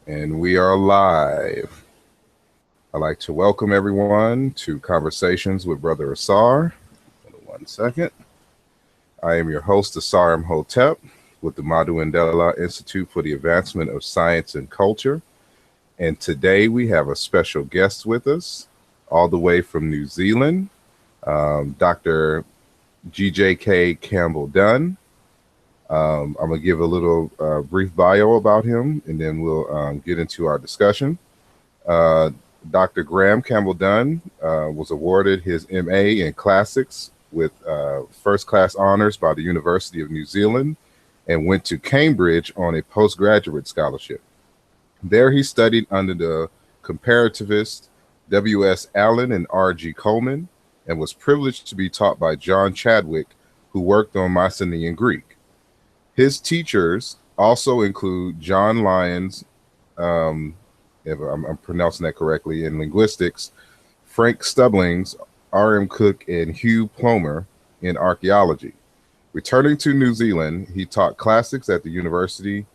And we are live. I'd like to welcome everyone to Conversations with Brother Asar. 1 second. I am your host, Asar Imhotep, with the Madhu Mandela Institute for the Advancement of Science and Culture. And today we have a special guest with us, all the way from New Zealand, Dr. GJK Campbell-Dunn. I'm going to give a little brief bio about him, and then we'll get into our discussion. Dr. Graham Campbell-Dunn was awarded his MA in Classics with first-class honors by the University of New Zealand and went to Cambridge on a postgraduate scholarship. There he studied under the comparativist W.S. Allen and R.G. Coleman and was privileged to be taught by John Chadwick, who worked on Mycenaean Greek. His teachers also include John Lyons, if I'm pronouncing that correctly, in linguistics, Frank Stublings, R.M. Cook, and Hugh Plomer in archaeology. Returning to New Zealand, he taught classics at the university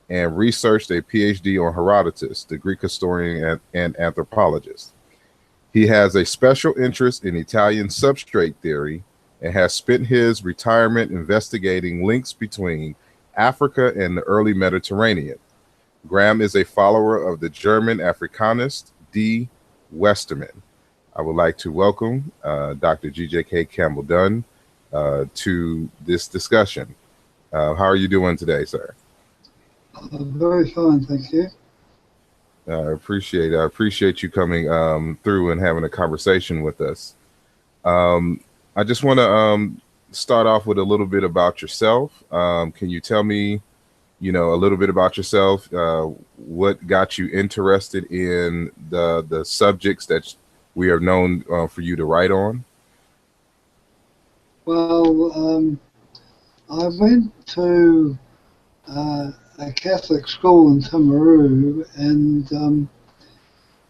and researched a PhD on Herodotus, the Greek historian and anthropologist. He has a special interest in Italian substrate theory and has spent his retirement investigating links between Africa and the early Mediterranean. Graham is a follower of the German Africanist D. Westermann. I would like to welcome Dr. GJK Campbell-Dunn to this discussion. How are you doing today, sir? Very fine, thank you. I appreciate you coming through and having a conversation with us. I just want to start off with a little bit about yourself. Can you tell me, a little bit about yourself? What got you interested in the subjects that we are known for you to write on? Well, I went to a Catholic school in Timaru, and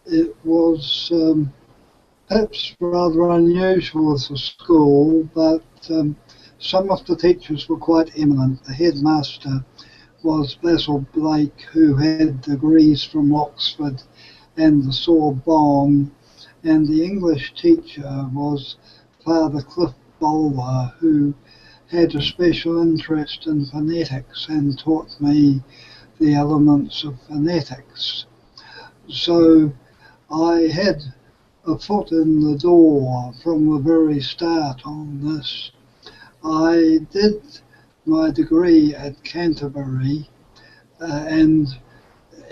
it was perhaps rather unusual as a school, but some of the teachers were quite eminent. The headmaster was Basil Blake, who had degrees from Oxford and the Sorbonne, and the English teacher was Father Cliff Bowler, who had a special interest in phonetics and taught me the elements of phonetics. So I had a foot in the door from the very start on this. I did my degree at Canterbury and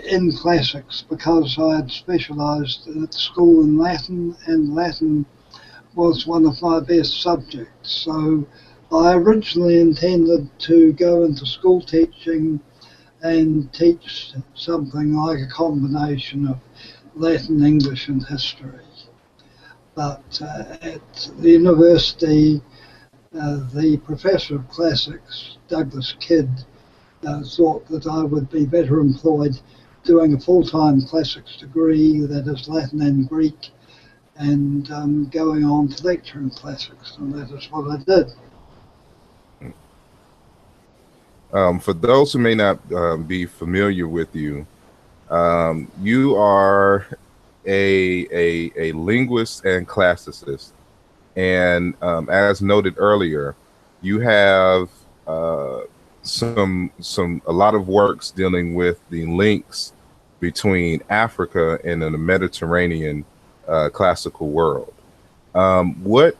in classics because I had specialised at school in Latin, and Latin was one of my best subjects. So I originally intended to go into school teaching and teach something like a combination of Latin, English and history. But at the university, the professor of classics, Douglas Kidd, thought that I would be better employed doing a full-time classics degree, that is Latin and Greek, and going on to lecture in classics, and that is what I did. For those who may not be familiar with you, you are a linguist and classicist, and as noted earlier, you have a lot of works dealing with the links between Africa and the Mediterranean classical world. What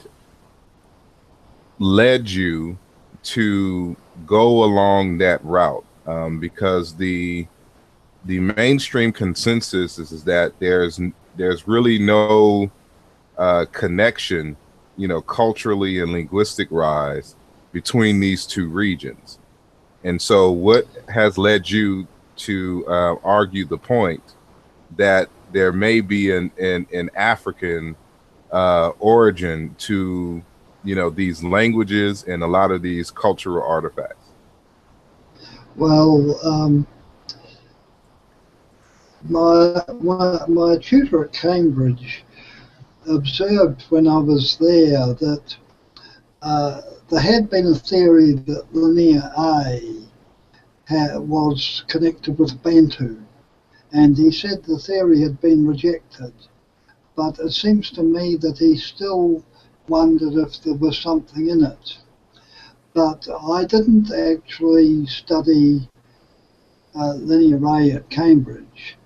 led you to go along that route? Because the mainstream consensus is that there's really no connection, culturally and linguistic wise between these two regions. And so what has led you to argue the point that there may be an African origin to these languages and a lot of these cultural artifacts? Well, my tutor at Cambridge observed when I was there that there had been a theory that Linear A was connected with Bantu, and he said the theory had been rejected. But it seems to me that he still wondered if there was something in it. But I didn't actually study linear array at Cambridge,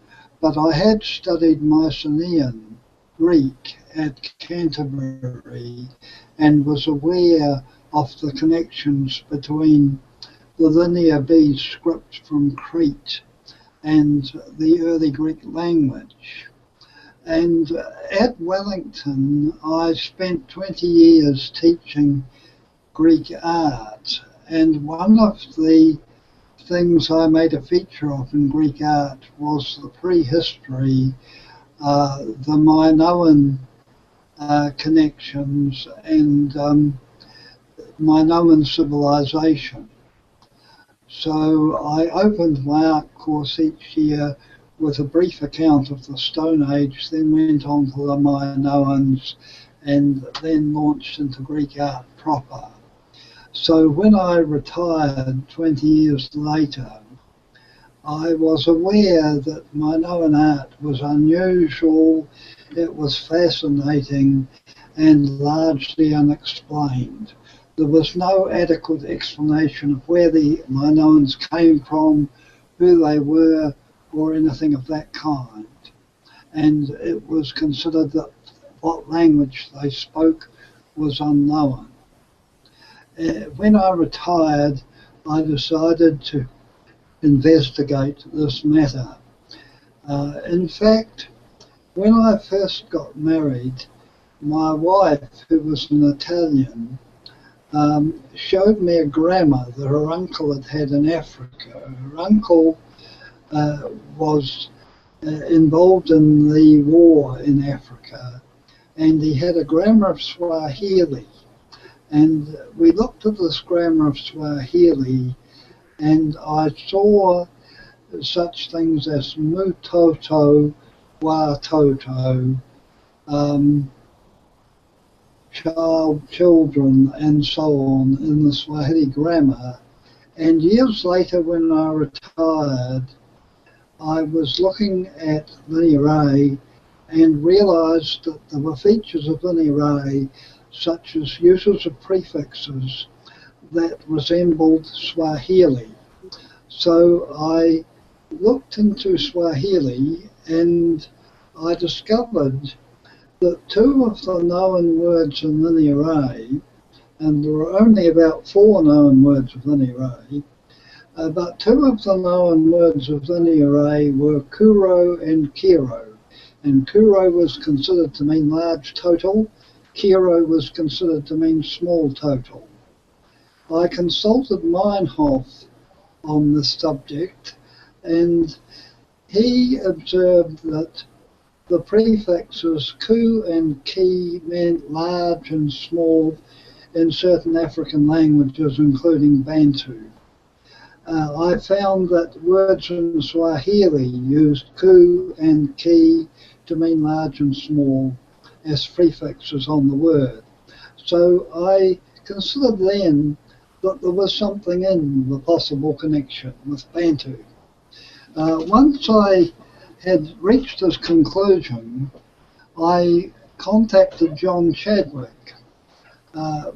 but I had studied Mycenaean Greek at Canterbury and was aware of the connections between the Linear B script from Crete and the early Greek language. And at Wellington, I spent 20 years teaching Greek art, and one of the things I made a feature of in Greek art was the prehistory, the Minoan connections, and Minoan civilization. So I opened my art course each year with a brief account of the Stone Age, then went on to the Minoans, and then launched into Greek art proper. So when I retired 20 years later, I was aware that Minoan art was unusual, it was fascinating, and largely unexplained. There was no adequate explanation of where the Minoans came from, who they were, or anything of that kind. And it was considered that what language they spoke was unknown. When I retired, I decided to investigate this matter. In fact, when I first got married, my wife, who was an Italian, showed me a grammar that her uncle had had in Africa. Her uncle was involved in the war in Africa, and he had a grammar of Swahili. And we looked at this grammar of Swahili, and I saw such things as mutoto, watoto, children, and so on in the Swahili grammar. And years later, when I retired, I was looking at linear array and realized that there were features of linear array, such as uses of prefixes, that resembled Swahili. So I looked into Swahili and I discovered that two of the known words in linear array, and there are only about 4 known words of linear array, but 2 of the known words of linear array were kuro and kiro. And kuro was considered to mean large total, kiro was considered to mean small total. I consulted Meinhof on this subject, and he observed that the prefixes ku and ki meant large and small in certain African languages, including Bantu. I found that words in Swahili used ku and ki to mean large and small as prefixes on the word. So I considered then that there was something in the possible connection with Bantu. Once I had reached this conclusion, I contacted John Chadwick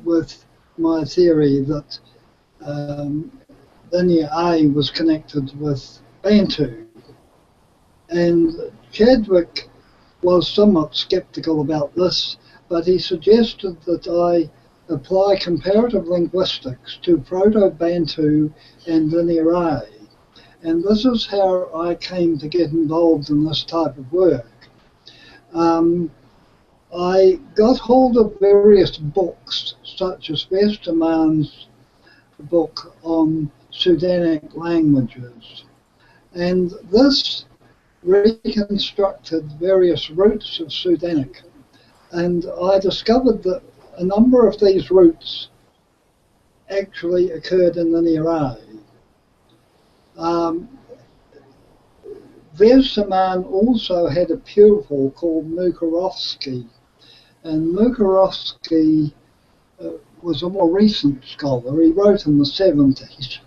with my theory that linear A was connected with Bantu. And Chadwick was somewhat skeptical about this, but he suggested that I apply comparative linguistics to Proto-Bantu and linear A. And this is how I came to get involved in this type of work. I got hold of various books, such as Westermann's book on Sudanic languages. And this reconstructed various roots of Sudanic. And I discovered that a number of these roots actually occurred in linear A. Westermann also had a pupil called Mukarovsky, and Mukarovsky was a more recent scholar. He wrote in the 70s.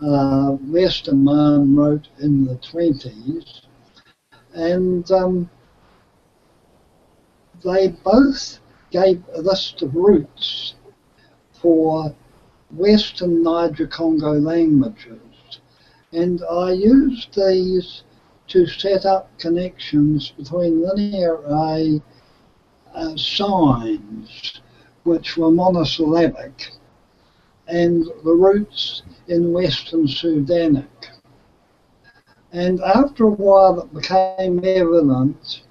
Westermann wrote in the 20s. And they both gave a list of roots for Western Niger-Congo languages. And I used these to set up connections between linear A signs, which were monosyllabic, and the roots in Western Sudanic. And after a while it became evident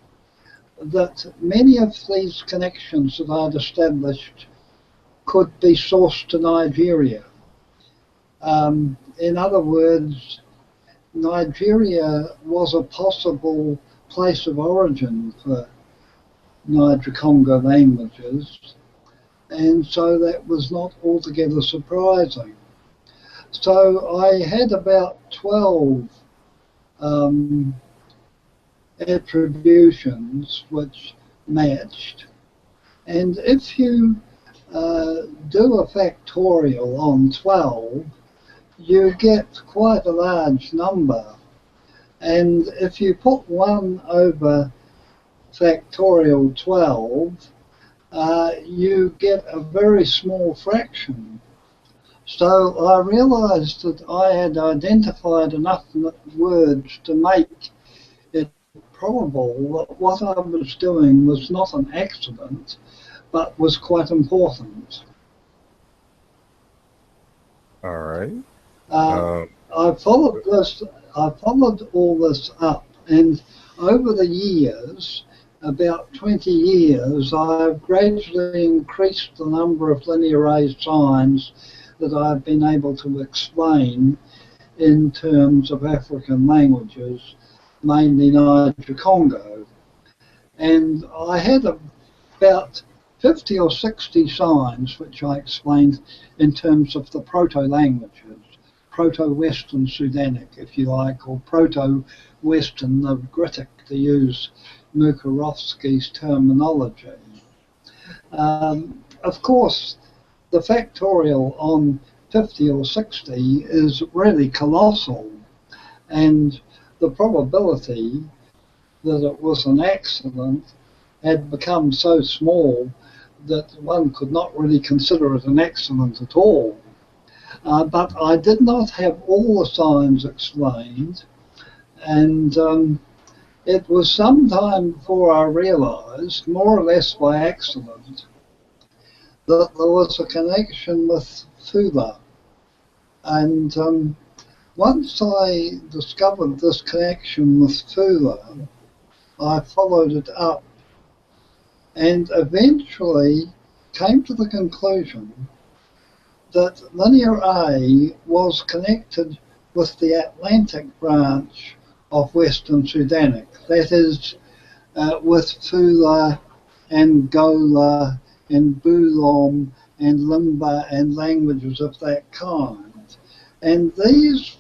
that many of these connections that I'd established could be sourced to Nigeria. In other words, Nigeria was a possible place of origin for Niger-Congo languages, and so that was not altogether surprising. So I had about 12 attributions which matched, and if you do a factorial on 12, you get quite a large number. And if you put 1 over factorial 12, you get a very small fraction. So I realized that I had identified enough words to make it probable that what I was doing was not an accident, but was quite important. All right. I followed all this up, and over the years, about 20 years, I've gradually increased the number of linear A signs that I've been able to explain in terms of African languages, mainly Niger-Congo. And I had about 50 or 60 signs which I explained in terms of the proto-languages, Proto-Western Sudanic, if you like, or Proto-Western Nogritic, to use Mukarovsky's terminology. Of course, the factorial on 50 or 60 is really colossal, and the probability that it was an accident had become so small that one could not really consider it an accident at all. But I did not have all the signs explained, and it was some time before I realized, more or less by accident, that there was a connection with Fula. And once I discovered this connection with Fula, I followed it up and eventually came to the conclusion that linear A was connected with the Atlantic branch of Western Sudanic, that is, with Fula and Gola and Bulom and Limba and languages of that kind. And these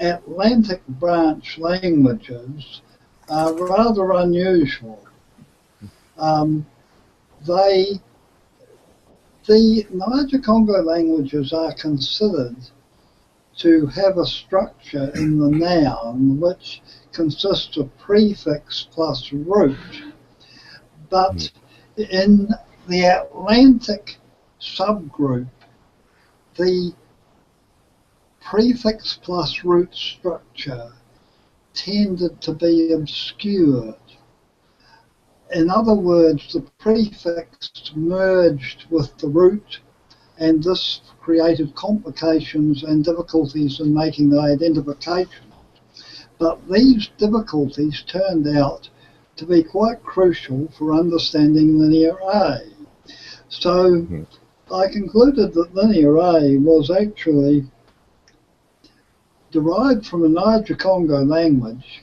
Atlantic branch languages are rather unusual. The Niger-Congo languages are considered to have a structure in the noun which consists of prefix plus root, but in the Atlantic subgroup, the prefix plus root structure tended to be obscured. In other words, the prefix merged with the root, and this created complications and difficulties in making the identification. But these difficulties turned out to be quite crucial for understanding linear A. So I concluded that linear A was actually derived from a Niger-Congo language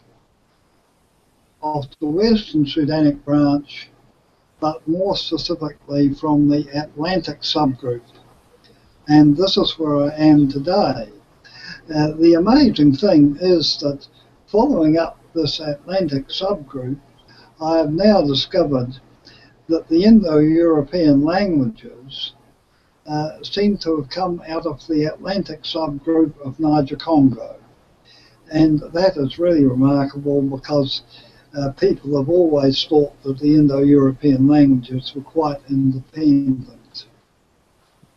of the Western Sudanic branch, but more specifically from the Atlantic subgroup. And this is where I am today. The amazing thing is that following up this Atlantic subgroup, I have now discovered that the Indo-European languages seem to have come out of the Atlantic subgroup of Niger-Congo. And that is really remarkable because people have always thought that the Indo-European languages were quite independent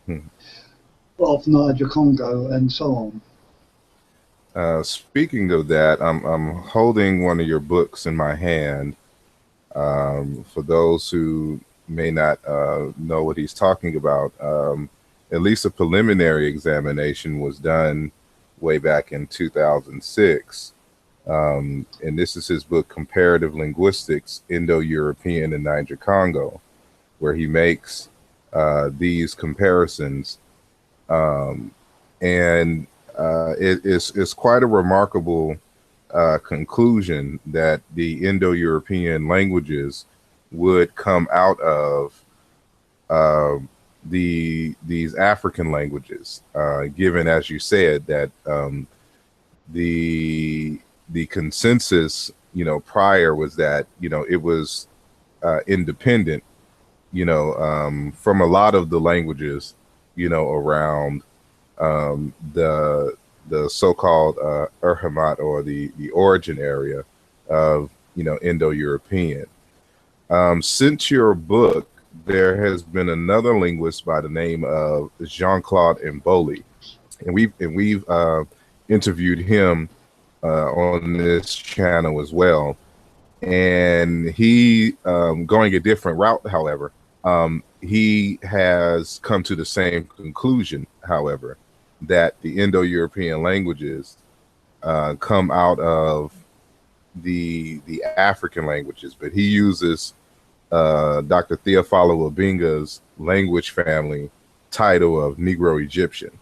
Hmm. of Niger-Congo and so on. Speaking of that, I'm holding one of your books in my hand. For those who may not know what he's talking about, at least a preliminary examination was done way back in 2006. And this is his book, Comparative Linguistics, Indo-European and Niger-Congo, where he makes these comparisons. And it's quite a remarkable conclusion that the Indo-European languages would come out of these African languages, given, as you said, that the consensus, prior was that, it was independent, from a lot of the languages, around the so-called Urhamat, or the origin area of, Indo-European. Since your book, there has been another linguist by the name of Jean-Claude Mboli, and we've interviewed him on this channel as well. And he, going a different route, however, he has come to the same conclusion, however, that the Indo-European languages come out of the African languages, but he uses Dr. Theophilo Obinga's language family title of Negro Egyptian.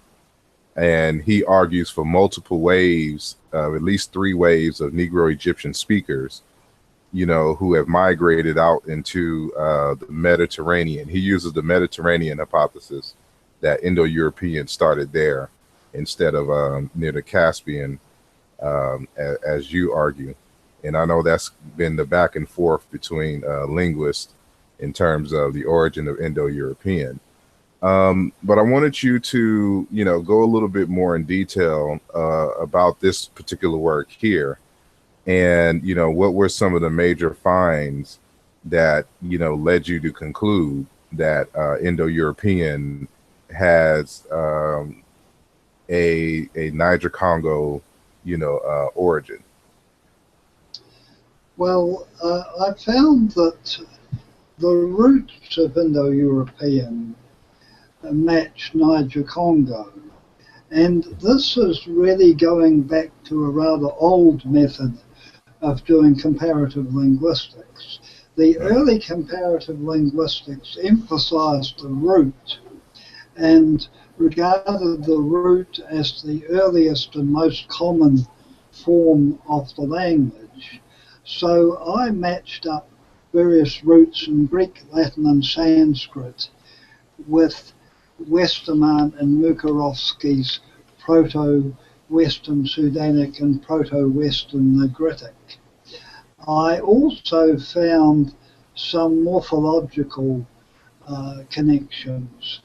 And he argues for multiple waves, at least 3 waves of Negro Egyptian speakers, who have migrated out into the Mediterranean. He uses the Mediterranean hypothesis that Indo-European started there instead of near the Caspian, as you argue. And I know that's been the back and forth between linguists in terms of the origin of Indo-European. But I wanted you to, go a little bit more in detail about this particular work here. And, what were some of the major finds that, led you to conclude that Indo-European has a Niger-Congo, origin? Well, I found that the roots of Indo-European match Niger-Congo. And this is really going back to a rather old method of doing comparative linguistics. The early comparative linguistics emphasized the root and regarded the root as the earliest and most common form of the language. So I matched up various roots in Greek, Latin, and Sanskrit with Westermann and Mukarovsky's Proto-Western Sudanic and Proto-Western Nigritic. I also found some morphological connections,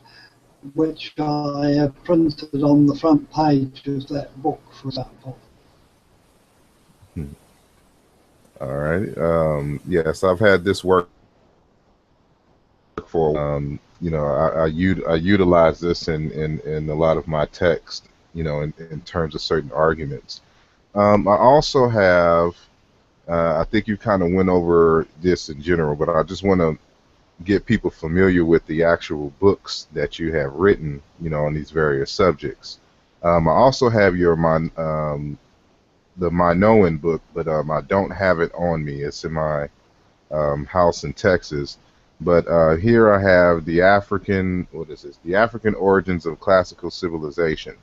which I have printed on the front page of that book, for example. All right. Yes, I've had this work for, I utilize this in a lot of my text, in terms of certain arguments. I also have, I think you kind of went over this in general, but I just want to get people familiar with the actual books that you have written, on these various subjects. I also have the Minoan book, but I don't have it on me. It's in my house in Texas. But here I have the African, what is this? The African Origins of Classical Civilization.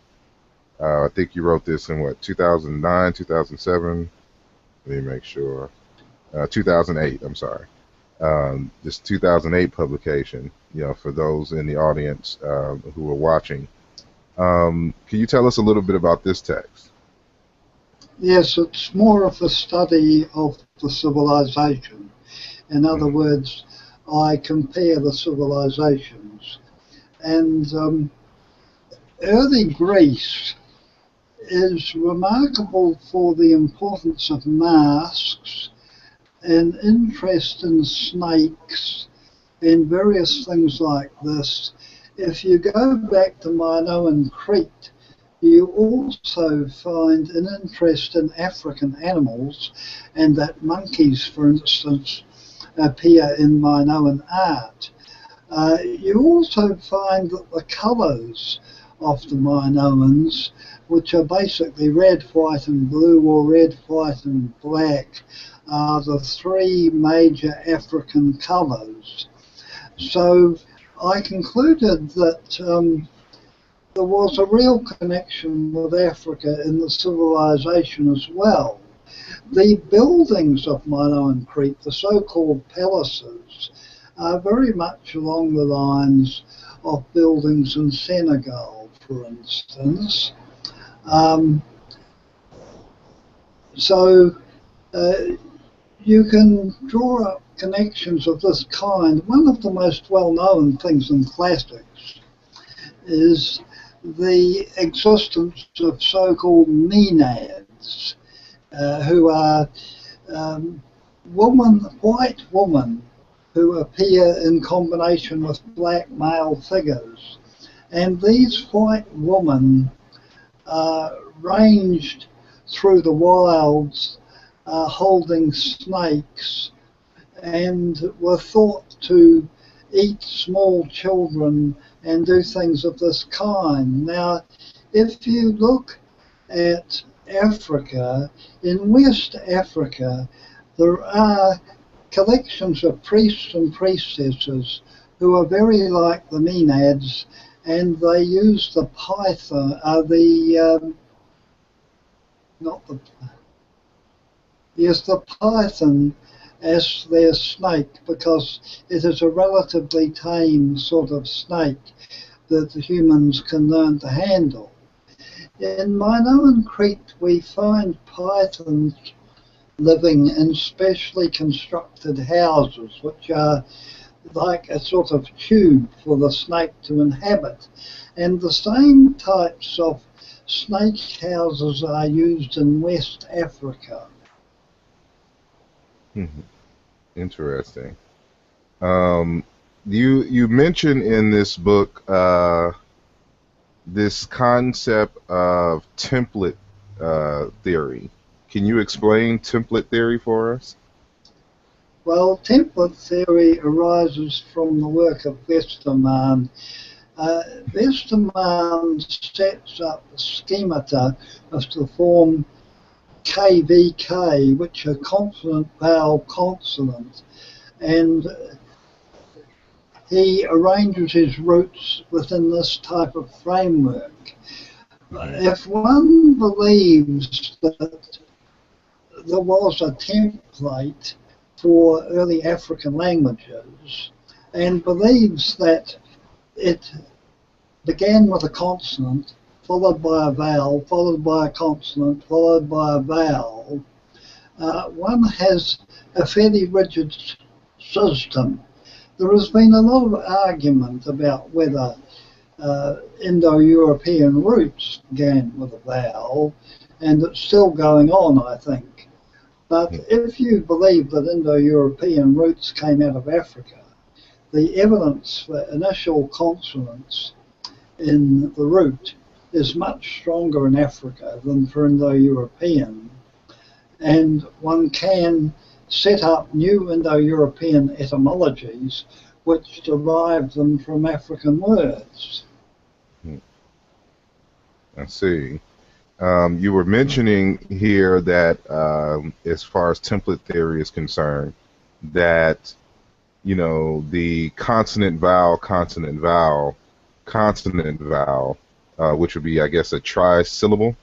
I think you wrote this in 2009, 2007? Let me make sure. 2008, I'm sorry. This 2008 publication, for those in the audience who are watching. Can you tell us a little bit about this text? Yes, it's more of a study of the civilization. In other words, I compare the civilizations. And early Greece is remarkable for the importance of masks and interest in snakes and various things like this. If you go back to Minoan Crete, you also find an interest in African animals, and that monkeys, for instance, appear in Minoan art. You also find that the colours of the Minoans, which are basically red, white and blue, or red, white and black, are the three major African colours. So I concluded that there was a real connection with Africa in the civilization as well. The buildings of Minoan Crete, the so-called palaces, are very much along the lines of buildings in Senegal, for instance. So you can draw up connections of this kind. One of the most well-known things in classics is the existence of so-called Maenads, who are white women who appear in combination with black male figures. And these white women ranged through the wilds holding snakes and were thought to eat small children and do things of this kind. Now, if you look at Africa, in West Africa, there are collections of priests and priestesses who are very like the Maenads, and they use the python, the python as their snake, because it is a relatively tame sort of snake that the humans can learn to handle. In Minoan Crete, we find pythons living in specially constructed houses, which are like a sort of tube for the snake to inhabit. And the same types of snake houses are used in West Africa. Interesting. You mentioned in this book this concept of template theory. Can you explain template theory for us? Well, template theory arises from the work of Westermann. Westermann sets up schemata of the form KVK, which are consonant, vowel, consonant, and he arranges his roots within this type of framework. If one believes that there was a template for early African languages and believes that it began with a consonant, followed by a vowel, followed by a consonant, followed by a vowel, one has a fairly rigid system. There has been a lot of argument about whether Indo-European roots began with a vowel, and it's still going on, I think. But if you believe that Indo-European roots came out of Africa, the evidence for initial consonants in the root is much stronger in Africa than for Indo-European. And one can set up new Indo-European etymologies which derive them from African words. I see. You were mentioning here that as far as template theory is concerned, that, you know, the consonant vowel, consonant vowel, consonant vowel, which would be, I guess, a trisyllable.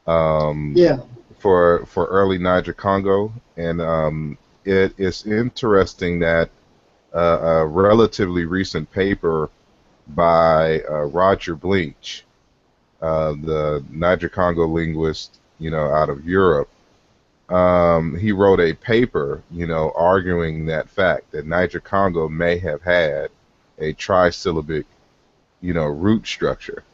For early Niger Congo, and it is interesting that a relatively recent paper by Roger Blinch, the Niger Congo linguist, you know, out of Europe, he wrote a paper, you know, arguing that fact that Niger Congo may have had a trisyllabic, you know, root structure.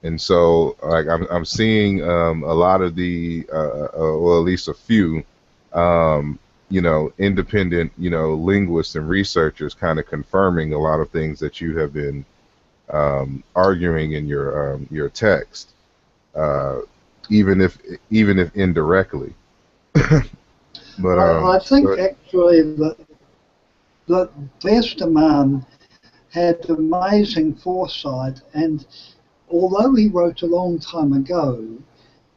And so, like, I'm seeing a lot of the, well, at least a few, um, independent, linguists and researchers kind of confirming a lot of things that you have been arguing in your text, uh, even if indirectly. But I think actually that Westermann had amazing foresight, and although he wrote a long time ago,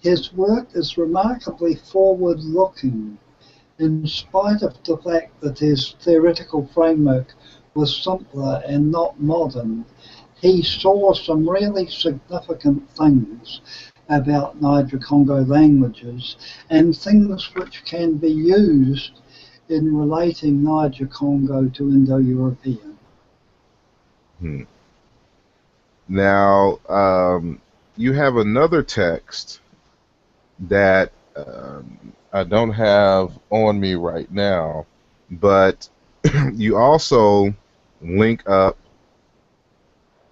his work is remarkably forward-looking, in spite of the fact that his theoretical framework was simpler and not modern. He saw some really significant things about Niger-Congo languages and things which can be used in relating Niger-Congo to Indo-European. hmm. Now, you have another text that I don't have on me right now, but you also link up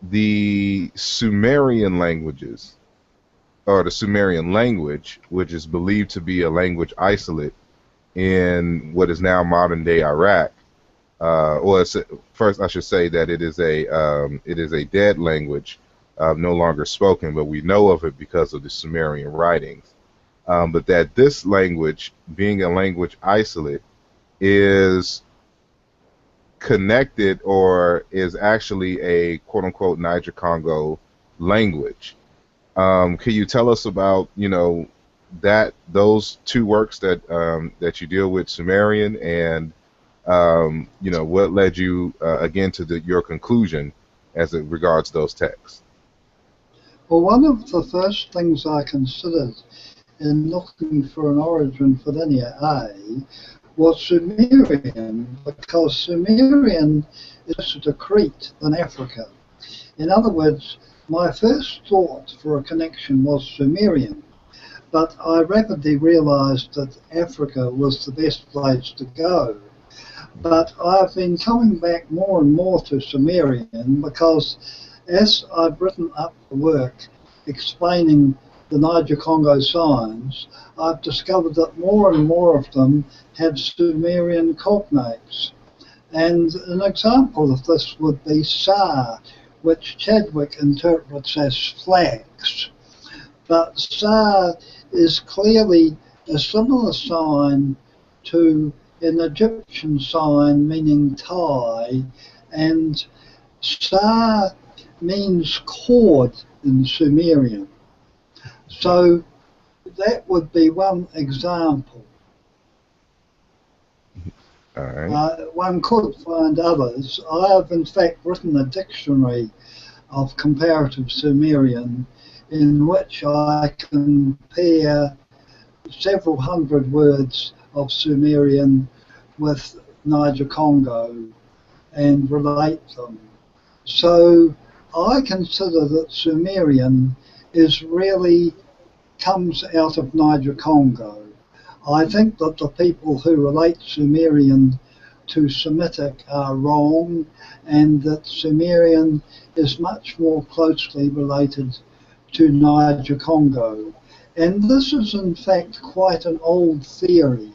the Sumerian languages, or the Sumerian language, which is believed to be a language isolate in what is now modern day Iraq. First, I should say that it is a dead language, no longer spoken, but we know of it because of the Sumerian writings. But that this language, being a language isolate, is connected or is actually a quote unquote Niger Congo language. Can you tell us about, that those two works that you deal with, Sumerian, and what led you again to your conclusion as it regards those texts? Well, one of the first things I considered in looking for an origin for Linear A was Sumerian, because Sumerian is closer to Crete than Africa. In other words, my first thought for a connection was Sumerian, but I rapidly realized that Africa was the best place to go. But I've been coming back more and more to Sumerian because as I've written up the work explaining the Niger-Congo signs, I've discovered that more and more of them have Sumerian cognates. And an example of this would be Sa, which Chadwick interprets as flax. But Sa is clearly a similar sign to an Egyptian sign meaning tie, and Sa means cord in Sumerian. So that would be one example. All right. One could find others. I have in fact written a dictionary of comparative Sumerian in which I compare several hundred words of Sumerian with Niger-Congo and relate them. So I consider that Sumerian is really comes out of Niger-Congo. I think that the people who relate Sumerian to Semitic are wrong, and that Sumerian is much more closely related to Niger-Congo. And this is in fact quite an old theory,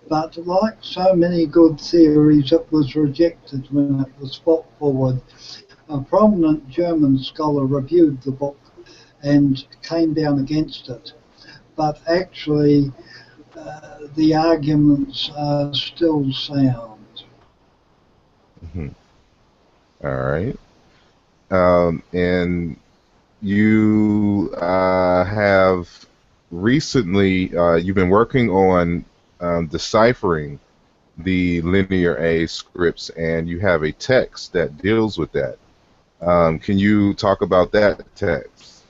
but like so many good theories, it was rejected when it was put forward. A prominent German scholar reviewed the book and came down against it. But actually, the arguments are still sound. Mm-hmm. All right. And you have recently you've been working on deciphering the linear A scripts, and you have a text that deals with that. Can you talk about that text?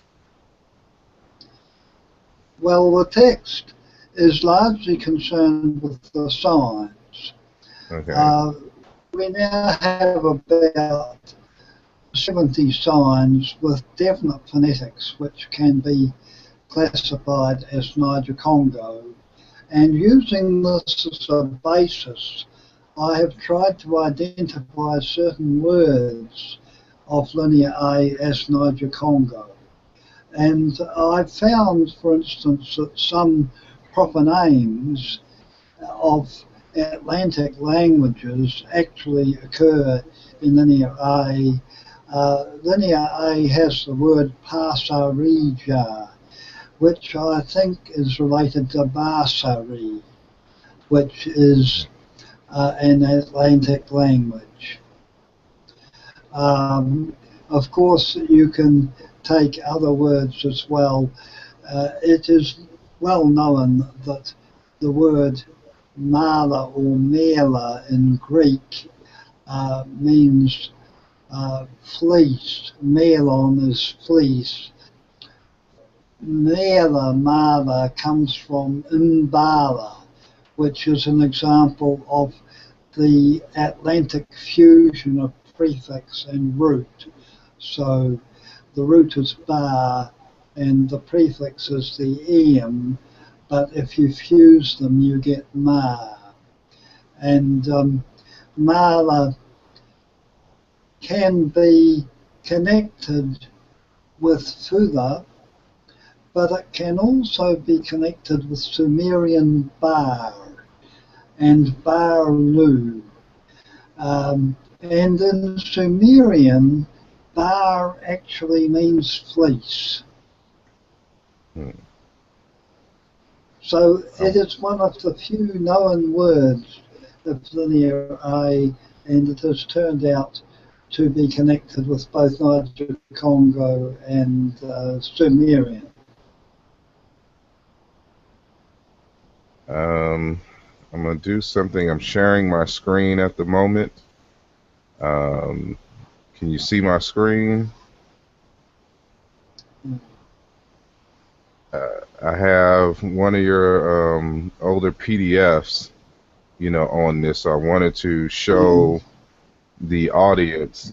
Well, the text is largely concerned with the signs. Okay. We now have about 70 signs with definite phonetics which can be classified as Niger-Congo. And using this as a basis, I have tried to identify certain words of Linear A as Niger-Congo. And I found, for instance, that some proper names of Atlantic languages actually occur in Linear A. Linear A has the word Pasarija, which I think is related to Basari, which is an Atlantic language. Of course, you can take other words as well. It is well known that the word mala or mela in Greek means fleece. Melon is fleece. Mala comes from imbala, which is an example of the Atlantic fusion of prefix and root. So the root is bar and the prefix is the em, but if you fuse them you get ma. And mala can be connected with Fula, but it can also be connected with Sumerian bar and barlu. And in Sumerian, bar actually means fleece. So it is one of the few known words of Linear A, and it has turned out to be connected with both Niger-Congo and Sumerian. I'm going to do something. I'm sharing my screen at the moment. Can you see my screen? I have one of your older PDFs, on this. So I wanted to show the audience,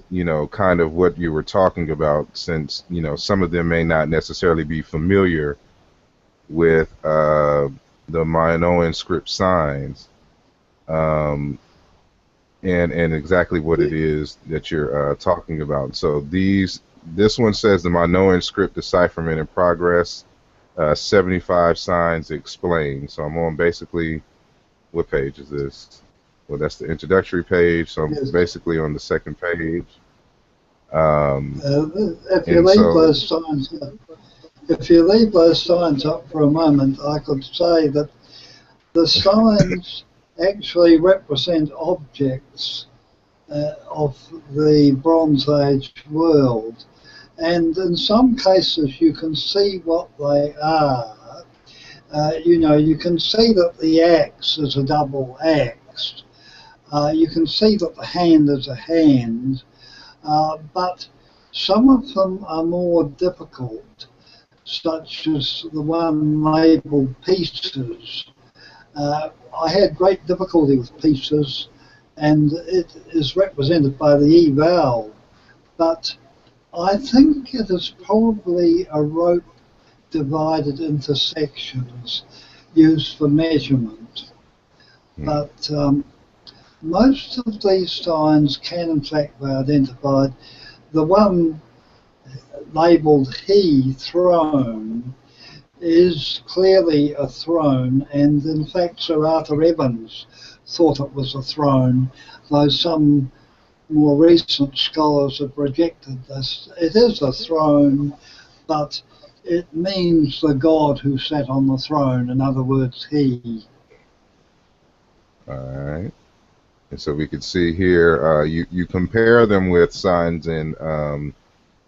kind of what you were talking about, since, some of them may not necessarily be familiar with the Minoan script signs, and exactly what it is that you're talking about. So this one says the Minoan script decipherment in progress, 75 signs explained. So I'm on basically, what page is this? Well, that's the introductory page. So I'm basically on the second page. If you leave those signs up for a moment, I could say that the signs actually represent objects of the Bronze Age world, and in some cases you can see what they are. You can see that the axe is a double axe. You can see that the hand is a hand, but some of them are more difficult, such as the one labelled pieces. I had great difficulty with pieces, and it is represented by the E vowel, but I think it is probably a rope divided into sections used for measurement. But most of these signs can in fact be identified. The one labelled he, throne, is clearly a throne, and in fact Sir Arthur Evans thought it was a throne, though some more recent scholars have rejected this. It is a throne, but it means the god who sat on the throne, in other words, he. All right. And so we can see here, you compare them with signs in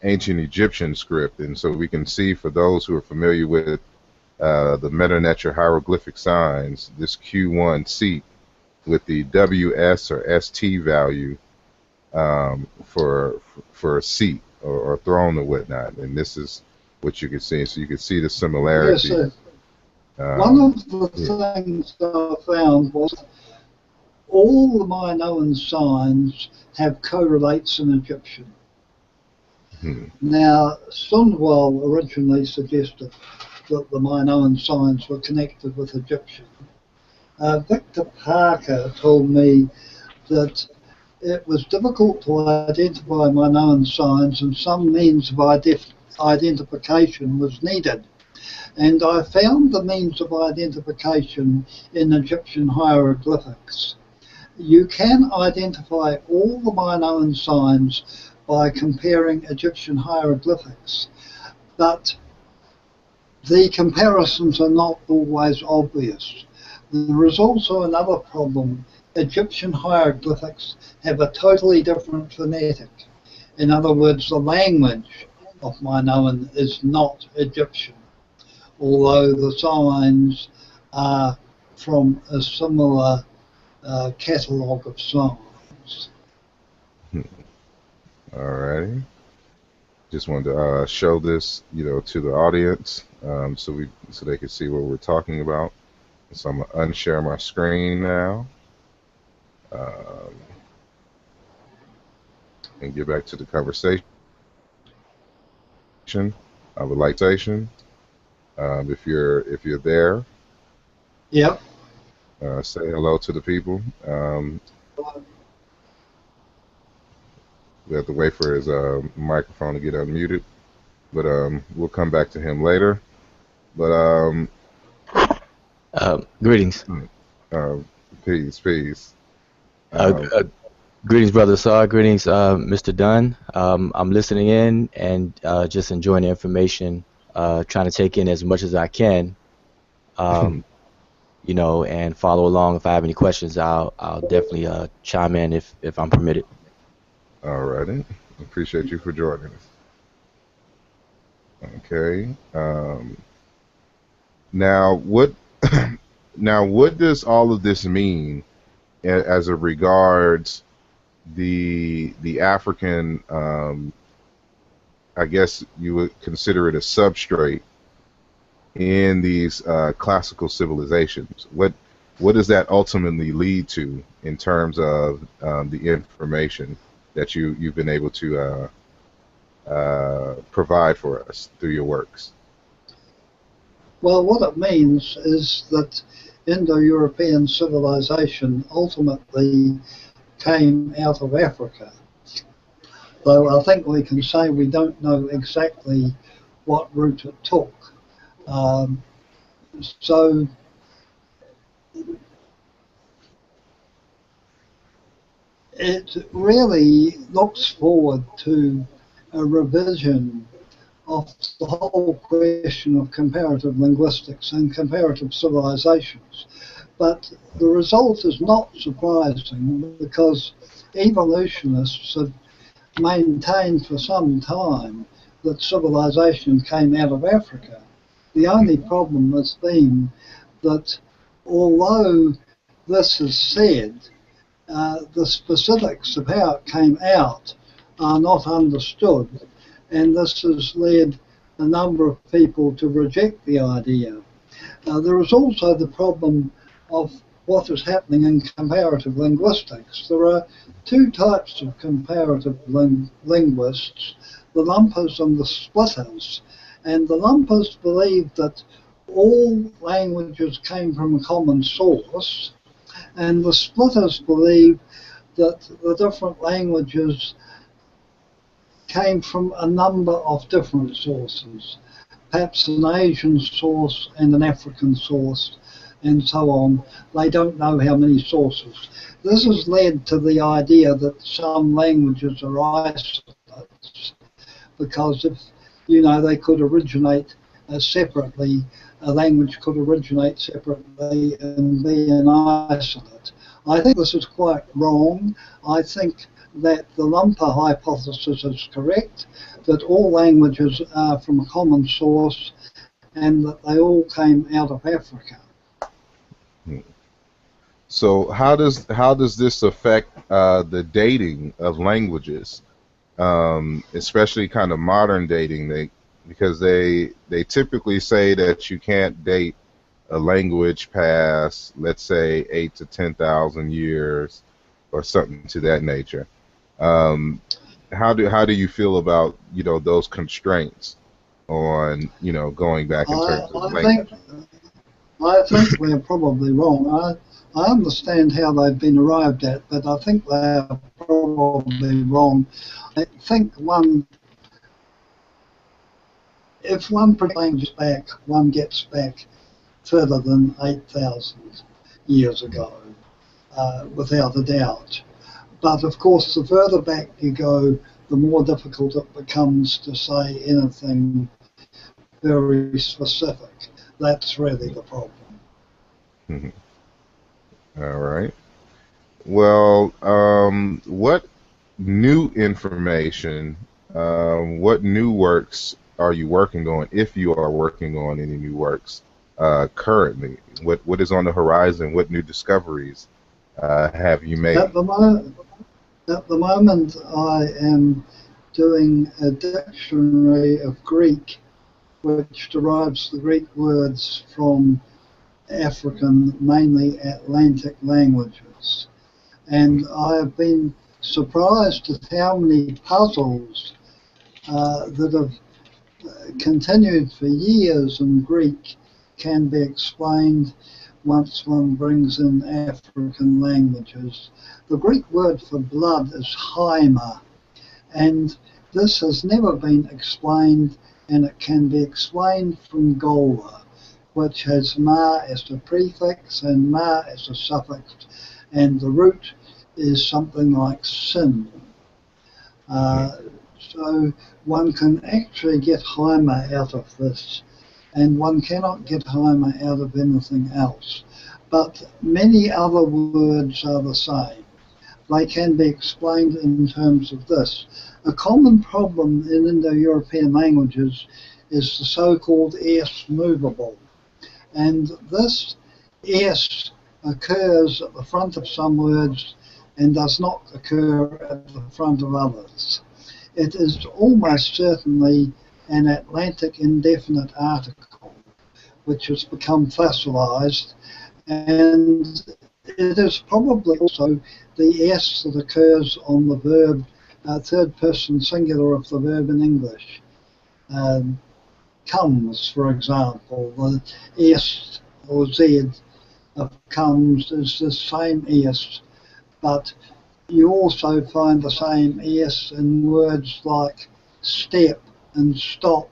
ancient Egyptian script. And so we can see, for those who are familiar with the Meta-Neter hieroglyphic signs, this Q1 seat with the WS or ST value for a seat or throne or whatnot. And this is what you can see. So you can see the similarity. Yes, one of the things I found was all the Minoan signs have correlates in Egyptian. Now, Sundwall originally suggested that the Minoan signs were connected with Egyptian. Victor Parker told me that it was difficult to identify Minoan signs, and some means of identification was needed. And I found the means of identification in Egyptian hieroglyphics. You can identify all the Minoan signs by comparing Egyptian hieroglyphics, but the comparisons are not always obvious. There is also another problem. Egyptian hieroglyphics have a totally different phonetic. In other words, the language of Minoan is not Egyptian, although the signs are from a similar catalogue of signs. Alrighty. Just wanted to show this, to the audience, so they can see what we're talking about. So I'm gonna unshare my screen now, and get back to the conversation. I would like to, if you're there, Yep. say hello to the people. We have to wait for his microphone to get unmuted, but we'll come back to him later. But greetings. Peace. Greetings, Brother Saw. Greetings, Mr. Dunn. I'm listening in and just enjoying the information, trying to take in as much as I can, and follow along. If I have any questions, I'll definitely chime in if I'm permitted. All righty. Appreciate you for joining us. Okay. Now, what does all of this mean as it regards the African? I guess you would consider it a substrate in these classical civilizations. What does that ultimately lead to in terms of the information that you've been able to provide for us through your works? Well, what it means is that Indo-European civilization ultimately came out of Africa. Though I think we can say we don't know exactly what route it took. So it really looks forward to a revision of the whole question of comparative linguistics and comparative civilizations. But the result is not surprising because evolutionists have maintained for some time that civilization came out of Africa. The only problem has been that although this is said, the specifics of how it came out are not understood, and this has led a number of people to reject the idea. There is also the problem of what is happening in comparative linguistics. There are two types of comparative linguists, the lumpers and the splitters. And the lumpers believe that all languages came from a common source, and the splitters believe that the different languages came from a number of different sources, perhaps an Asian source and an African source, and so on. They don't know how many sources. This has led to the idea that some languages are isolates, because if they could originate separately, a language could originate separately and be an isolate. I think this is quite wrong. I think that the lumper hypothesis is correct, that all languages are from a common source and that they all came out of Africa. So how does this affect the dating of languages, especially kind of modern dating? Because they typically say that you can't date a language past, let's say, 8,000 to 10,000 years or something to that nature. How do you feel about those constraints on going back in terms of language? I think they're probably wrong. I understand how they've been arrived at, but I think they're probably wrong. I think one if one brings back, one gets back further than 8,000 years ago, without a doubt. But of course, the further back you go, the more difficult it becomes to say anything very specific. That's really the problem. Mhm. All right. Well, what new information, what new works are you working on, if you are working on any new works currently? What is on the horizon? What new discoveries have you made? At the moment, I am doing a dictionary of Greek, which derives the Greek words from African, mainly Atlantic languages. And I have been surprised at how many puzzles that have continued for years in Greek can be explained once one brings in African languages. The Greek word for blood is haima, and this has never been explained, and it can be explained from Gola, which has ma as a prefix and ma as a suffix, and the root is something like sin. So one can actually get haima out of this, and one cannot get haima out of anything else. But many other words are the same. They can be explained in terms of this. A common problem in Indo-European languages is the so-called S movable. And this S occurs at the front of some words and does not occur at the front of others. It is almost certainly an Atlantic indefinite article, which has become fossilized, and it is probably also the S that occurs on the verb, third person singular of the verb in English. Comes, for example, the S or Z of comes is the same S, but you also find the same S in words like step and stop.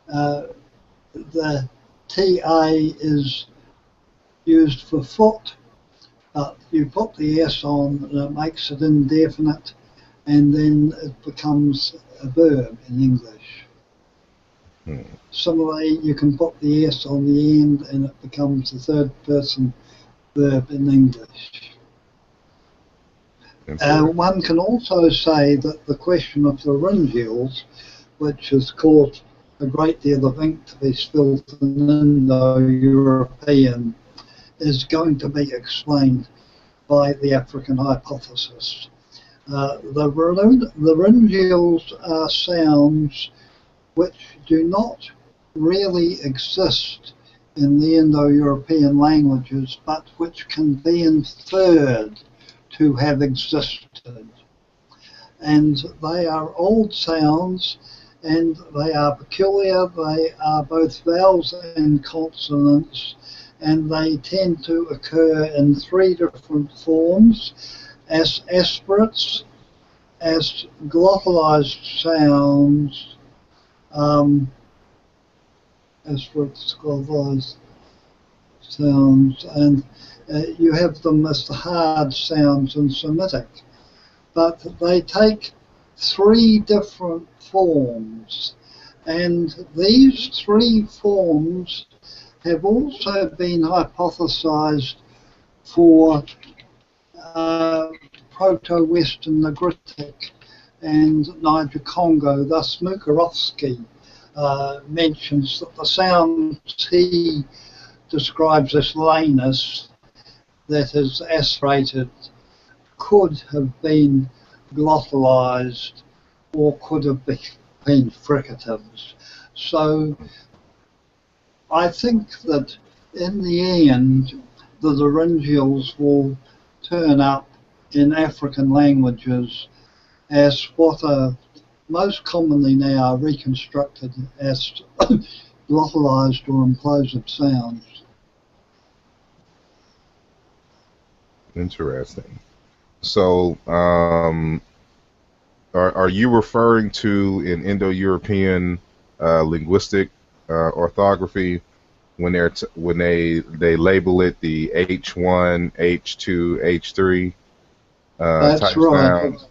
The TA is used for foot, but you put the S on and it makes it indefinite, and then it becomes a verb in English. Similarly, you can put the S on the end and it becomes a third person verb in English. One can also say that the question of laryngeals, which has caused a great deal of ink to be spilled in Indo-European, is going to be explained by the African hypothesis. The laryngeals are sounds which do not really exist in the Indo-European languages, but which can be inferred to have existed. And they are old sounds, and they are peculiar. They are both vowels and consonants, and they tend to occur in three different forms: as aspirates, as glottalized sounds, aspirates, glottalized sounds, and you have them as the hard sounds in Semitic. But they take three different forms, and these three forms have also been hypothesized for Proto-Western Nigritic and Niger-Congo. Thus, Mukarovsky mentions that the sounds he describes as lanus, that is aspirated, could have been glottalized or could have been fricatives. So I think that in the end, the laryngeals will turn up in African languages as what are most commonly now reconstructed as glottalized or implosive sounds. Interesting. So, are you referring to in Indo-European linguistic orthography when they label it the H1, H2, H3 That's type right. sounds.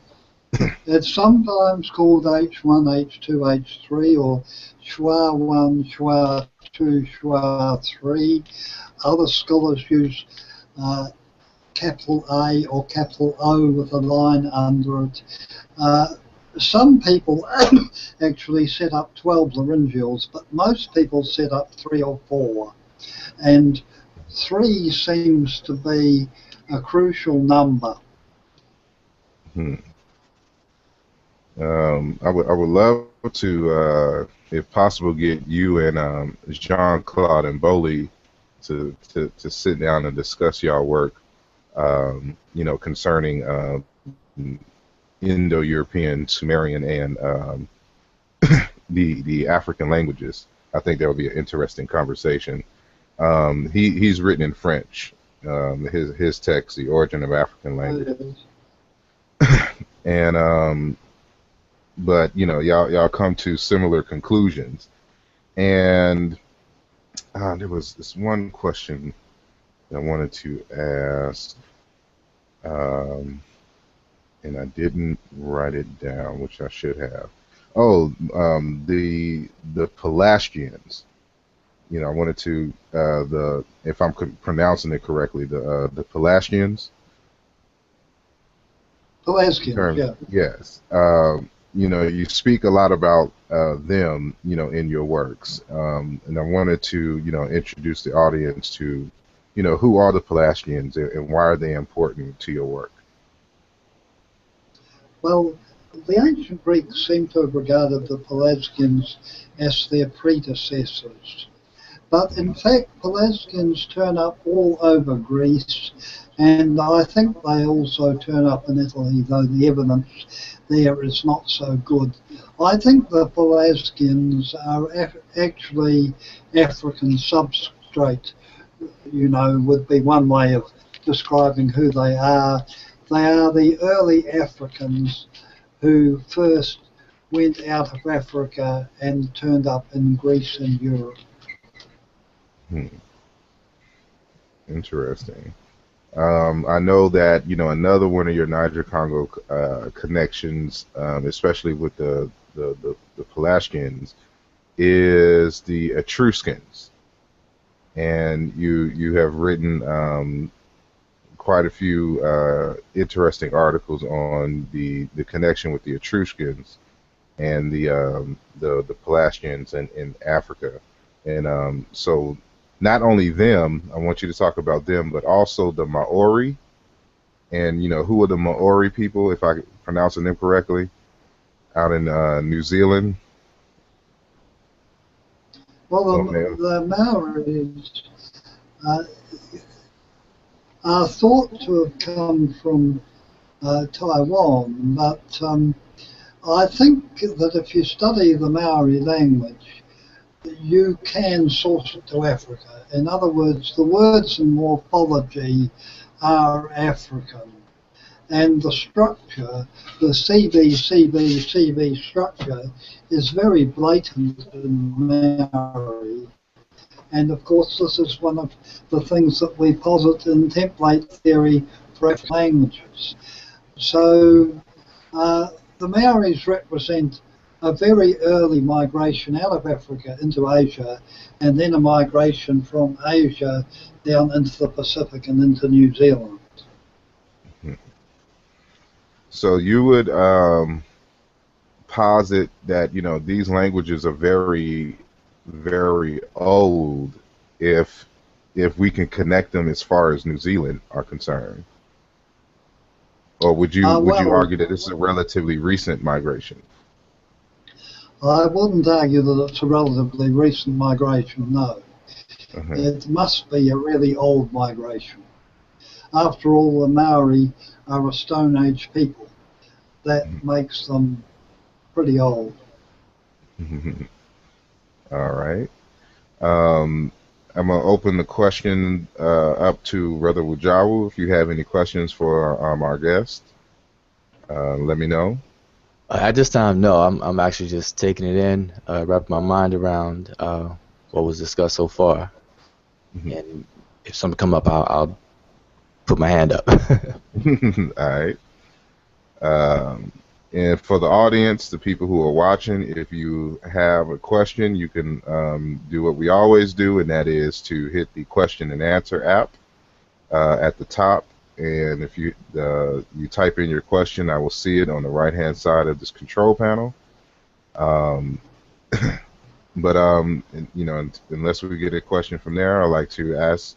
It's sometimes called H1, H2, H3, or schwa 1, schwa 2, schwa 3. Other scholars use capital A or capital O with a line under it. Some people actually set up 12 laryngeals, but most people set up 3 or 4. And 3 seems to be a crucial number. Hmm. I would love to, if possible, get you and Jean-Claude and Boli to sit down and discuss y'all work, concerning Indo-European, Sumerian, and the African languages. I think that would be an interesting conversation. He's written in French. His text, The Origin of African Language, and but y'all come to similar conclusions. And there was this one question I wanted to ask, and I didn't write it down, which I should have. Oh, the Pelasgians. I wanted to the if I'm pronouncing it correctly, the Pelasgians. Pelasgians, yeah. Yes. You speak a lot about them, in your works, and I wanted to, introduce the audience to, who are the Pelasgians and why are they important to your work? Well, the ancient Greeks seem to have regarded the Pelasgians as their predecessors. But in fact, Pelasgians turn up all over Greece, and I think they also turn up in Italy, though the evidence there is not so good. I think the Pelasgians are actually African substrate, would be one way of describing who they are. They are the early Africans who first went out of Africa and turned up in Greece and Europe. Interesting. I know that another one of your Niger-Congo connections, especially with the Pelasgians, is the Etruscans, and you have written quite a few interesting articles on the connection with the Etruscans and the Pelasgians in Africa, and so. Not only them, I want you to talk about them, but also the Maori. And, who are the Maori people, if I'm pronouncing them correctly, out in New Zealand? Well, the Maoris are thought to have come from Taiwan, but I think that if you study the Maori language, you can source it to Africa. In other words, the words and morphology are African. And the structure, the CB structure, is very blatant in Maori. And of course, this is one of the things that we posit in template theory for African languages. So the Maoris represent a very early migration out of Africa into Asia, and then a migration from Asia down into the Pacific and into New Zealand. So you would posit that these languages are very, very old if we can connect them as far as New Zealand are concerned, or would you argue that this is a relatively recent migration? I wouldn't argue that it's a relatively recent migration, no. It must be a really old migration. After all, the Maori are a Stone Age people. That makes them pretty old. All right. I'm going to open the question up to Brother Wujawu. If you have any questions for our guest, let me know. At this time, no. I'm actually just taking it in, wrapping my mind around what was discussed so far, Mhm. and if something come up, I'll put my hand up. All right. Um, and for the audience, the people who are watching, if you have a question, you can do what we always do, and that is to hit the question and answer app at the top. And if you type in your question, I will see it on the right-hand side of this control panel. Um, but unless we get a question from there, I'd like to ask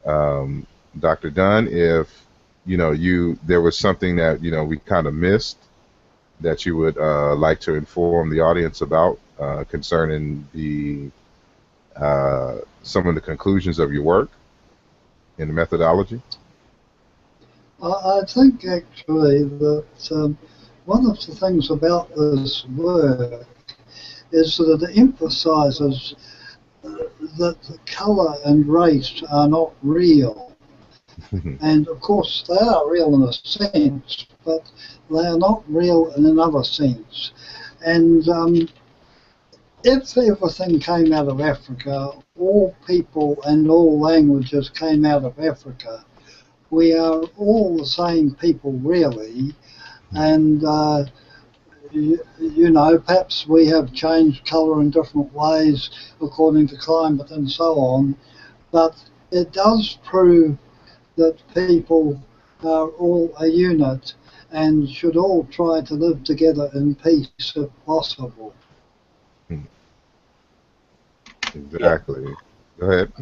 um, Dr. Dunn if there was something that we kind of missed that you would like to inform the audience about concerning the some of the conclusions of your work in the methodology. I think actually that one of the things about this work is that it emphasizes that the colour and race are not real. And of course, they are real in a sense, but they are not real in another sense. And if everything came out of Africa, all people and all languages came out of Africa, we are all the same people, really. And perhaps we have changed colour in different ways according to climate and so on, but it does prove that people are all a unit and should all try to live together in peace if possible. Exactly. Go ahead.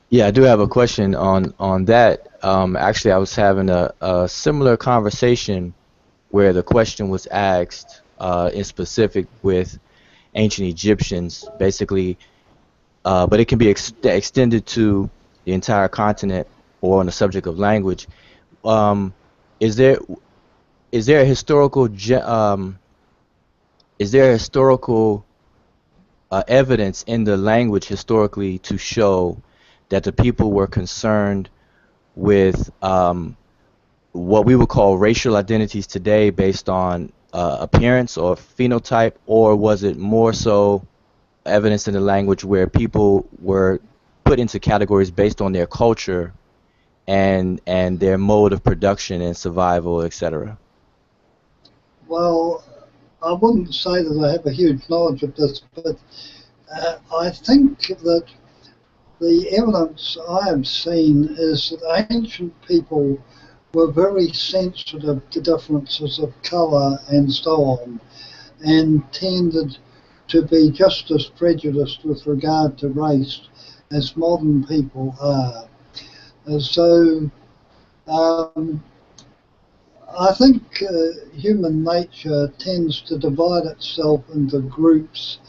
Yeah, I do have a question on that. Actually, I was having a similar conversation where the question was asked in specific with ancient Egyptians, basically, but it can be extended to the entire continent or on the subject of language. Um, is there is there a historical is there historical evidence in the language historically to show that the people were concerned with what we would call racial identities today based on appearance or phenotype, or was it more so evidence in the language where people were put into categories based on their culture and their mode of production and survival, etc.? Well, I wouldn't say that I have a huge knowledge of this, but I think that the evidence I have seen is that ancient people were very sensitive to differences of colour and so on, and tended to be just as prejudiced with regard to race as modern people are. So I think human nature tends to divide itself into groups.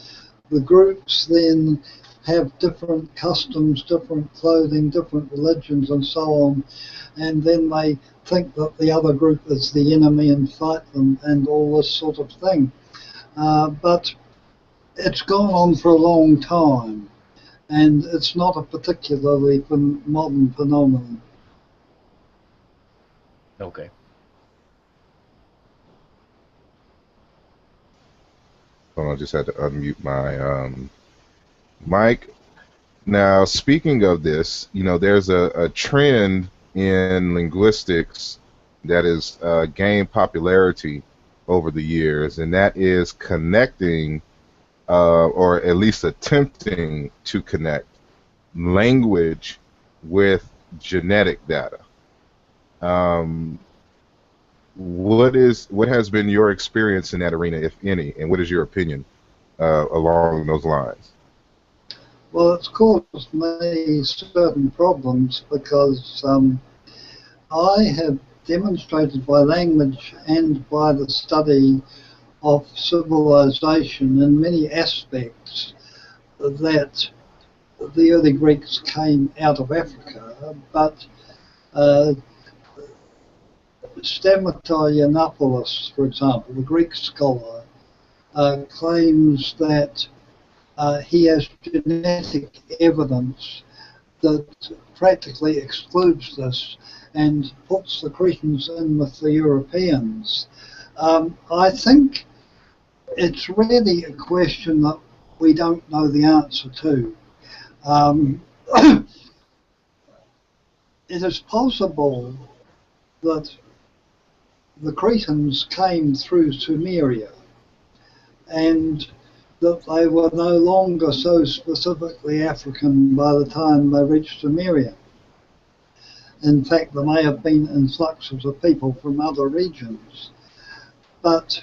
The groups then have different customs, different clothing, different religions, and so on, and then they think that the other group is the enemy and fight them and all this sort of thing. But it's gone on for a long time, and it's not a particularly modern phenomenon. Okay. Hold on, I just had to unmute my mic. Now, speaking of this, there's a trend in linguistics that has gained popularity over the years, and that is connecting, or at least attempting to connect language with genetic data. Um, what has been your experience in that arena, if any, and what is your opinion along those lines? Well, it's caused me certain problems because I have demonstrated by language and by the study of civilization in many aspects that the early Greeks came out of Africa, but Stamato, for example, the Greek scholar, claims that he has genetic evidence that practically excludes this and puts the Cretans in with the Europeans. I think it's really a question that we don't know the answer to. It is possible that the Cretans came through Sumeria and that they were no longer so specifically African by the time they reached Sumeria. In fact, there may have been influxes of people from other regions. But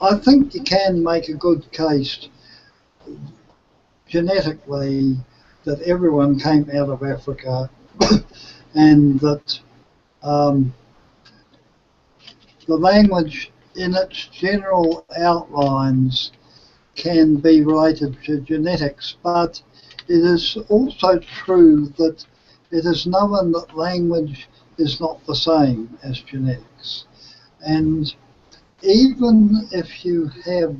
I think you can make a good case genetically that everyone came out of Africa and that the language in its general outlines can be related to genetics, but it is also true that it is known that language is not the same as genetics. And even if you have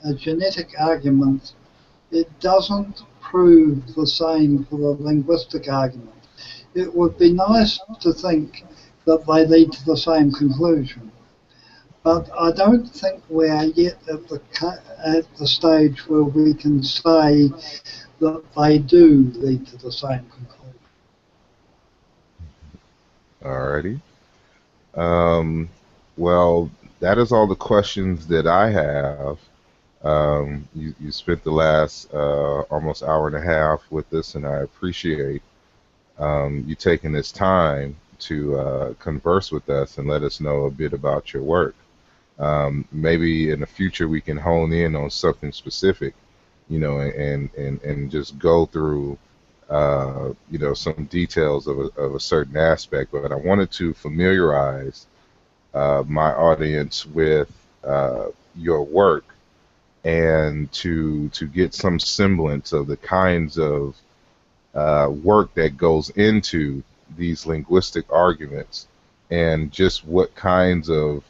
a genetic argument, it doesn't prove the same for the linguistic argument. It would be nice to think that they lead to the same conclusion, but I don't think we are yet at the stage where we can say that they do lead to the same conclusion. Alrighty. Well, that is all the questions that I have. You spent the last almost hour and a half with us, and I appreciate you taking this time to converse with us and let us know a bit about your work. Maybe in the future we can hone in on something specific, and just go through, some details of a certain aspect. But I wanted to familiarize my audience with your work and to get some semblance of the kinds of work that goes into these linguistic arguments and just what kinds of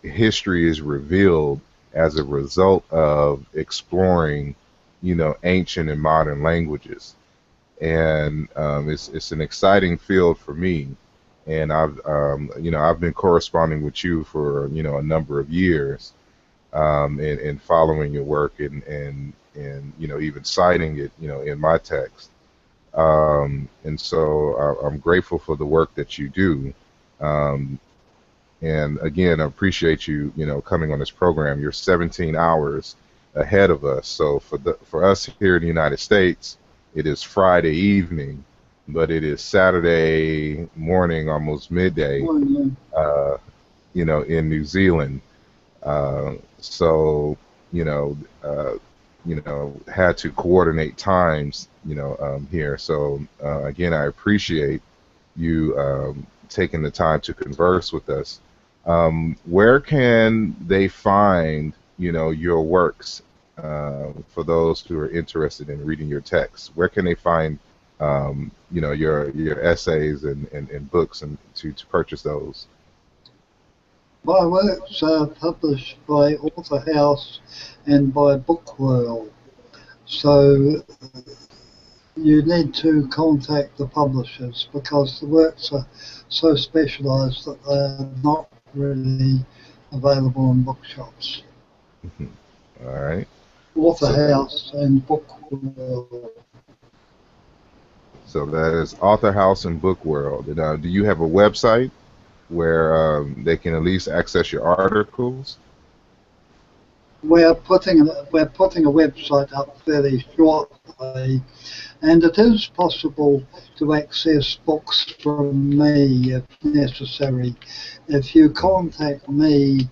history is revealed as a result of exploring, ancient and modern languages. And it's an exciting field for me. And I've been corresponding with you for a number of years, and following your work and even citing it in my text. And so I'm grateful for the work that you do. And again, I appreciate you coming on this program. You're 17 hours ahead of us. So for us here in the United States, it is Friday evening, but it is Saturday morning, almost midday, in New Zealand. So had to coordinate times, here. So again, I appreciate you taking the time to converse with us. Where can they find, your works? For those who are interested in reading your texts, where can they find, your essays and books and to purchase those? My works are published by Author House and by Bookworld, so you need to contact the publishers because the works are so specialised that they are not really available in bookshops. All right. Author House and Bookworld. So that is Author House and Bookworld. And, do you have a website where they can at least access your articles? We're putting a website up fairly shortly, and it is possible to access books from me if necessary. If you contact me,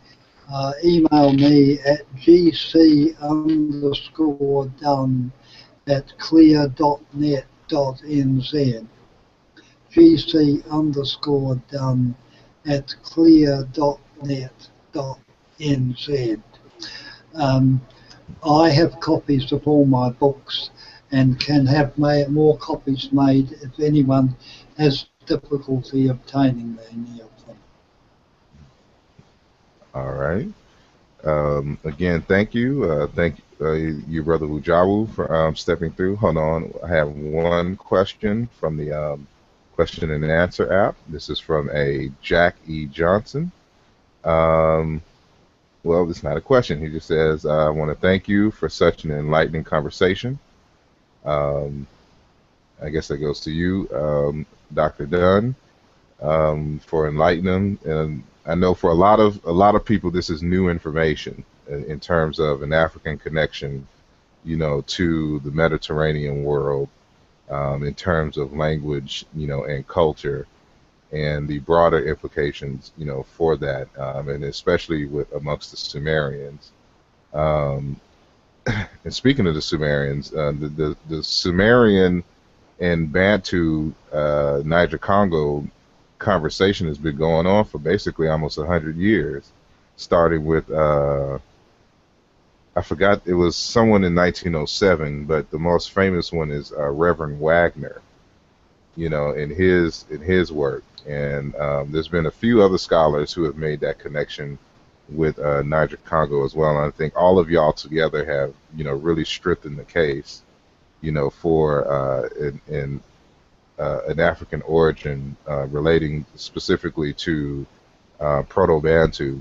email me at gc_dunn@clear.net.nz. gc_dunn@clear.net.nz. I have copies of all my books and can have more copies made if anyone has difficulty obtaining any of them. All right. Again, thank you. Thank you, Brother Wujawu, for stepping through. Hold on. I have one question from the question and answer app. This is from a Jack E. Johnson. Um, well, it's not a question. He just says, I want to thank you for such an enlightening conversation. Um, I guess that goes to you, Dr. Dunn, for enlightening them. And I know for a lot of people, this is new information in terms of an African connection, to the Mediterranean world, in terms of language, and culture, and the broader implications, for that, and especially with amongst the Sumerians. Um, and speaking of the Sumerians, the Sumerian and Bantu Niger Congo conversation has been going on for basically almost 100 years, starting with I forgot, it was someone in 1907, but the most famous one is Reverend Wagner, in his work. And there's been a few other scholars who have made that connection with Niger Congo as well. And I think all of y'all together have, really strengthened the case, for an African origin relating specifically to Proto-Bantu,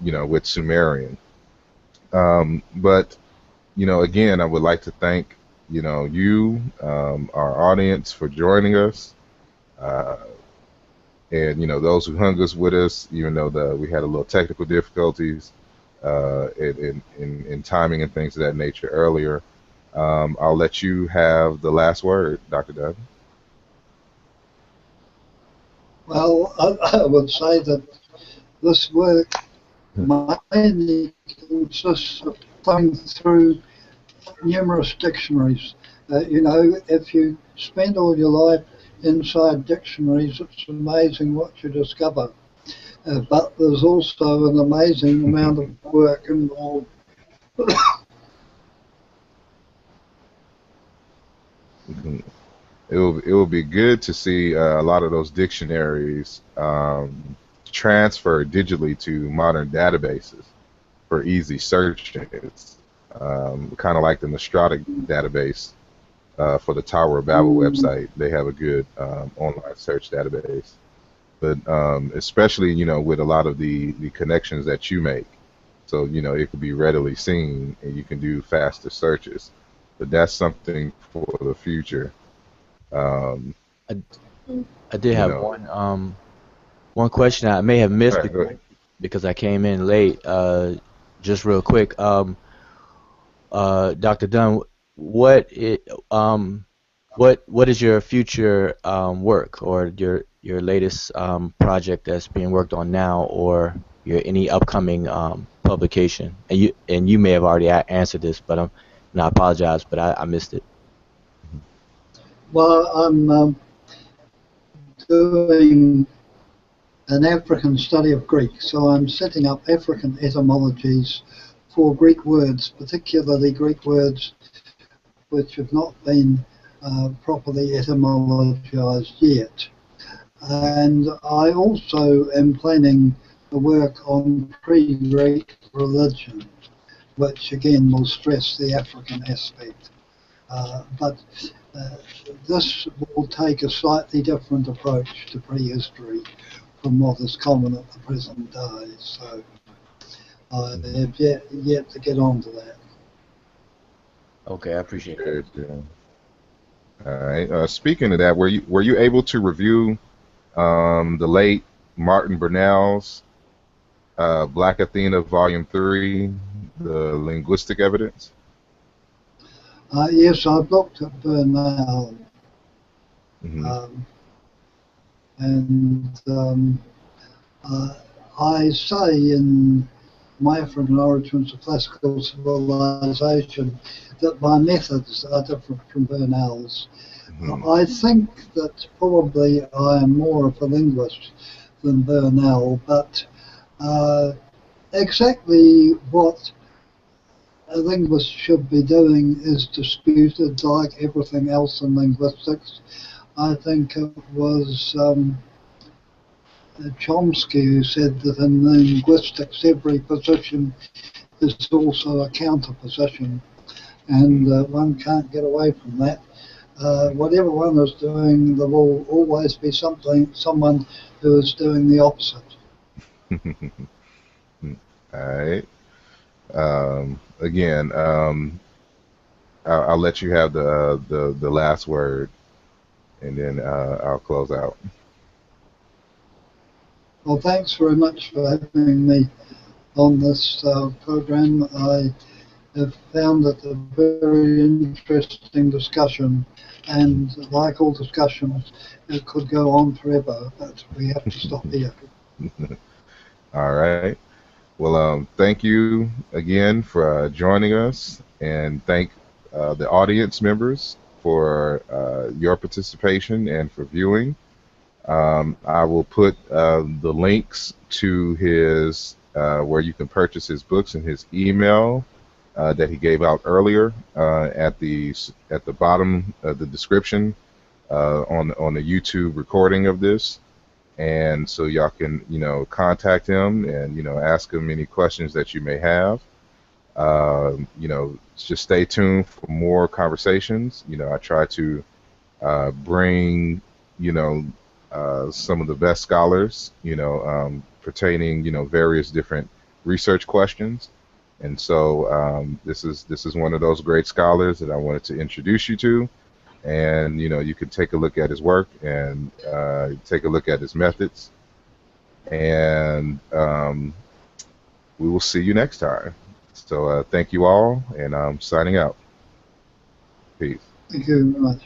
with Sumerian. But again, I would like to thank, you, our audience, for joining us, uh, and those who hung us with us, even though we had a little technical difficulties in timing and things of that nature earlier. I'll let you have the last word, Dr. Dunn. Well, I would say that this work mainly consists of thumbing through numerous dictionaries. If you spend all your life inside dictionaries, it's amazing what you discover. But there's also an amazing amount of work involved. It will be good to see a lot of those dictionaries transferred digitally to modern databases for easy searches, kind of like the Nostratic database for the Tower of Babel website. They have a good online search database, but especially with a lot of the connections that you make, so it could be readily seen and you can do faster searches. But that's something for the future. Um, I, I did you have know, one question I may have all missed right, go ahead. because I came in late. Just real quick, Dr. Dunn, what it, what is your future work or your latest project that's being worked on now, or your any upcoming publication? And you may have already answered this, but and I apologize, but I missed it. Well, I'm doing an African study of Greek, so I'm setting up African etymologies for Greek words, particularly Greek words which have not been properly etymologized yet. And I also am planning to work on pre-Greek religion, which again will stress the African aspect. But this will take a slightly different approach to prehistory from what is common at the present day. So I have yet to get on to that. Okay, I appreciate that. Good, yeah. All right. Speaking of that, were you able to review the late Martin Brunel's Black Athena Volume 3, the linguistic evidence? Yes, I've looked at Bernal, Hmm. um, and I say in my African Origins of Classical Civilization that my methods are different from Bernal's. Hmm. I think that probably I am more of a linguist than Bernal, but exactly what a linguist should be doing is disputed, like everything else in linguistics. I think it was Chomsky who said that in linguistics every position is also a counter position, and one can't get away from that. Whatever one is doing, there will always be someone who is doing the opposite. All right. Again, I'll let you have the last word, and then I'll close out. Well, thanks very much for having me on this program. I have found it a very interesting discussion, and like all discussions, it could go on forever, but we have to stop here. All right. Well, thank you again for joining us, and thank the audience members for your participation and for viewing. I will put the links to his where you can purchase his books and his email that he gave out earlier at the bottom of the description on the YouTube recording of this. And so y'all can, contact him and, ask him any questions that you may have. Just stay tuned for more conversations. I try to bring, some of the best scholars, pertaining, various different research questions. And so this is one of those great scholars that I wanted to introduce you to. And you can take a look at his work and take a look at his methods, and we will see you next time. So thank you all, and I'm signing out. Peace. Thank you very much.